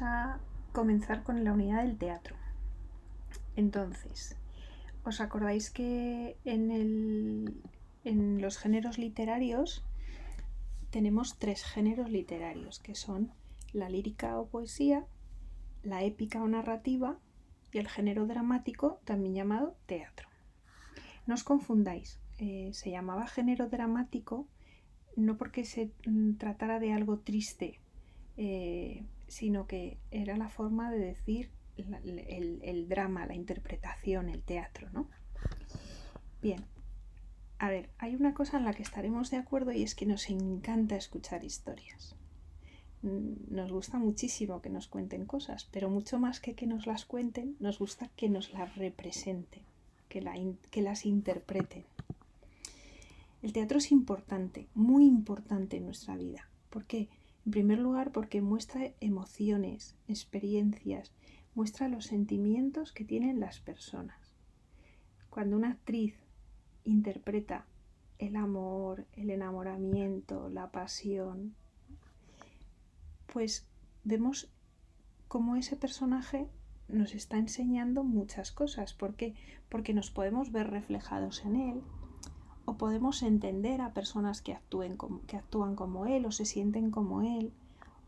A comenzar con la unidad del teatro. Entonces, ¿os acordáis que en los géneros literarios tenemos 3 géneros literarios, que son la lírica o poesía, la épica o narrativa y el género dramático, también llamado teatro? No os confundáis, se llamaba género dramático no porque se tratara de algo triste, sino que era la forma de decir el drama, la interpretación, el teatro, ¿no? Bien, a ver, hay una cosa en la que estaremos de acuerdo y es que nos encanta escuchar historias. Nos gusta muchísimo que nos cuenten cosas, pero mucho más que nos las cuenten, nos gusta que nos las representen, que las interpreten. El teatro es importante, muy importante en nuestra vida. ¿Por qué? En primer lugar, porque muestra emociones, experiencias, muestra los sentimientos que tienen las personas. Cuando una actriz interpreta el amor, el enamoramiento, la pasión, pues vemos cómo ese personaje nos está enseñando muchas cosas. ¿Por qué? Porque nos podemos ver reflejados en él, o podemos entender a personas que actúan como él o se sienten como él,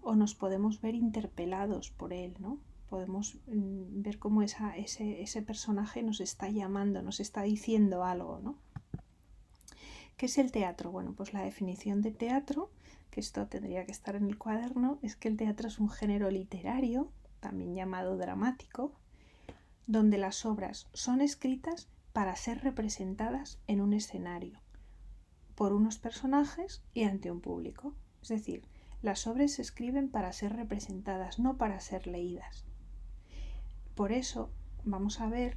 o nos podemos ver interpelados por él, ¿no? Podemos ver cómo ese personaje nos está llamando, nos está diciendo algo, ¿no? ¿Qué es el teatro? Bueno, pues la definición de teatro, que esto tendría que estar en el cuaderno, es que el teatro es un género literario, también llamado dramático, donde las obras son escritas para ser representadas en un escenario por unos personajes y ante un público. Es decir, las obras se escriben para ser representadas, no para ser leídas. Por eso vamos a ver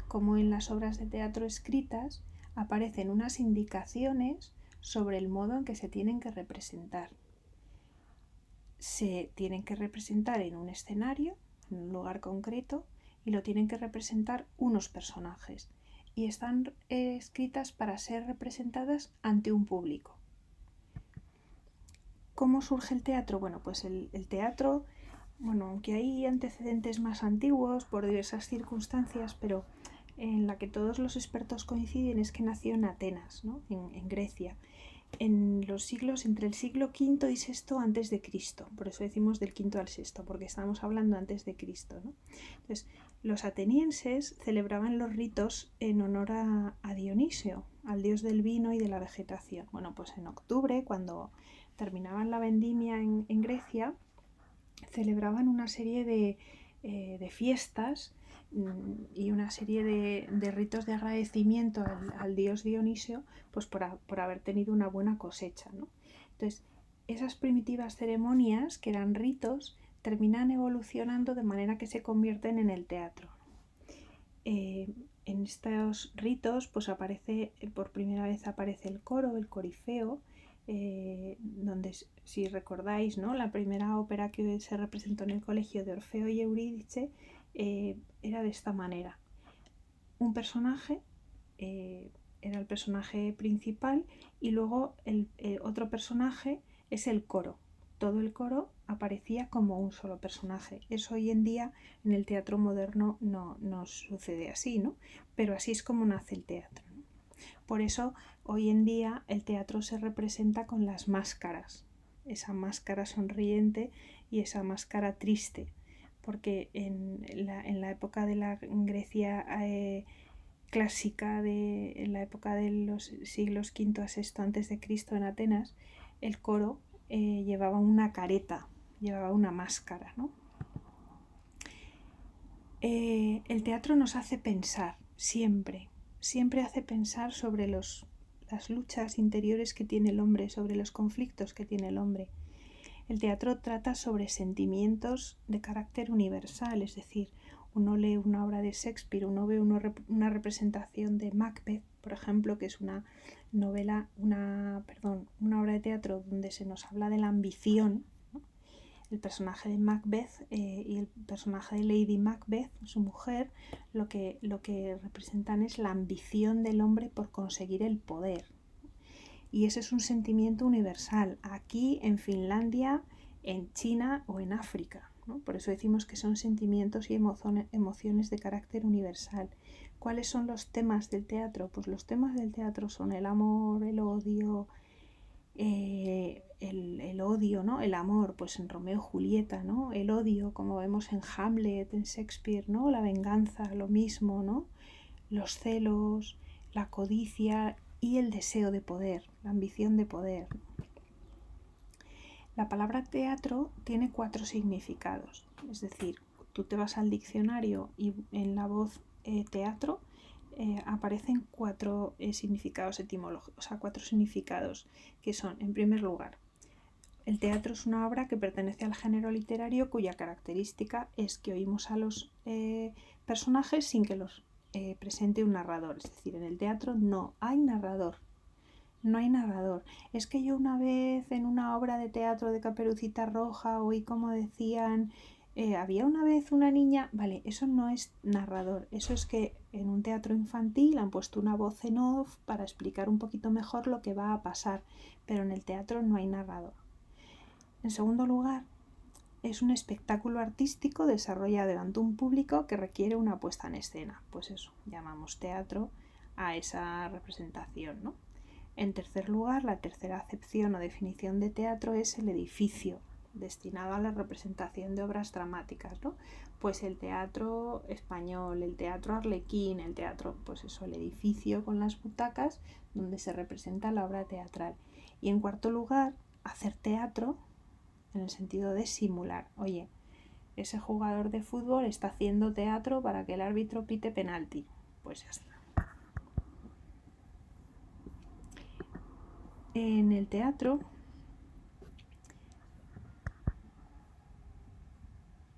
cómo en las obras de teatro escritas aparecen unas indicaciones sobre el modo en que se tienen que representar. Se tienen que representar en un escenario, en un lugar concreto, y lo tienen que representar unos personajes. Y están escritas para ser representadas ante un público. ¿Cómo surge el teatro? Bueno, pues el teatro, bueno, aunque hay antecedentes más antiguos por diversas circunstancias, pero en la que todos los expertos coinciden es que nació en Atenas, ¿no? en Grecia, en los siglos entre el siglo V y VI antes de Cristo. Por eso decimos del V al VI, porque estamos hablando antes de Cristo, ¿no? Entonces, los atenienses celebraban los ritos en honor a Dionisio, al dios del vino y de la vegetación. Bueno, pues en octubre, cuando terminaban la vendimia en Grecia, celebraban una serie de fiestas y una serie de ritos de agradecimiento al dios Dionisio, pues por haber tenido una buena cosecha, ¿no? Entonces, esas primitivas ceremonias, que eran ritos, terminan evolucionando de manera que se convierten en el teatro. En estos ritos, pues por primera vez aparece el coro, el corifeo, donde, si recordáis, ¿no? La primera ópera que se representó en el colegio de Orfeo y Eurídice era de esta manera. Un personaje era el personaje principal y luego el otro personaje es el coro. Todo el coro aparecía como un solo personaje. Eso hoy en día en el teatro moderno no sucede así, ¿no? Pero así es como nace el teatro, ¿no? Por eso hoy en día el teatro se representa con las máscaras, esa máscara sonriente y esa máscara triste, porque en la época de la Grecia clásica, en la época de los siglos V a VI antes de Cristo en Atenas, el coro llevaba una careta, llevaba una máscara, ¿no? El teatro nos hace pensar, siempre hace pensar sobre las luchas interiores que tiene el hombre, sobre los conflictos que tiene el hombre. El teatro trata sobre sentimientos de carácter universal, es decir, uno lee una obra de Shakespeare, uno ve una representación de Macbeth, por ejemplo, que es una obra de teatro donde se nos habla de la ambición, ¿no? El personaje de Macbeth y el personaje de Lady Macbeth, su mujer, lo que representan es la ambición del hombre por conseguir el poder. Y ese es un sentimiento universal, aquí, en Finlandia, en China o en África, ¿no? Por eso decimos que son sentimientos y emociones de carácter universal. ¿Cuáles son los temas del teatro? Pues los temas del teatro son el amor, el odio, el odio, ¿no? El amor, pues en Romeo y Julieta, ¿no? El odio, como vemos en Hamlet, en Shakespeare, ¿no? La venganza, lo mismo, ¿no? Los celos, la codicia y el deseo de poder, la ambición de poder. La palabra teatro tiene 4 significados, es decir, tú te vas al diccionario y en la voz teatro aparecen 4 significados etimológicos, o sea, 4 significados que son, en primer lugar, el teatro es una obra que pertenece al género literario cuya característica es que oímos a los personajes sin que los presente un narrador, es decir, en el teatro no hay narrador. No hay narrador. Es que yo una vez en una obra de teatro de Caperucita Roja oí como decían, había una vez una niña, vale, eso no es narrador, eso es que en un teatro infantil han puesto una voz en off para explicar un poquito mejor lo que va a pasar, pero en el teatro no hay narrador. En segundo lugar, es un espectáculo artístico desarrollado ante un público que requiere una puesta en escena. Pues eso, llamamos teatro a esa representación, ¿no? En tercer lugar, la tercera acepción o definición de teatro es el edificio destinado a la representación de obras dramáticas, ¿no? Pues el teatro español, el teatro arlequín, el teatro, pues eso, el edificio con las butacas donde se representa la obra teatral. Y en cuarto lugar, hacer teatro en el sentido de simular. Oye, ese jugador de fútbol está haciendo teatro para que el árbitro pite penalti. Pues ya está. En el teatro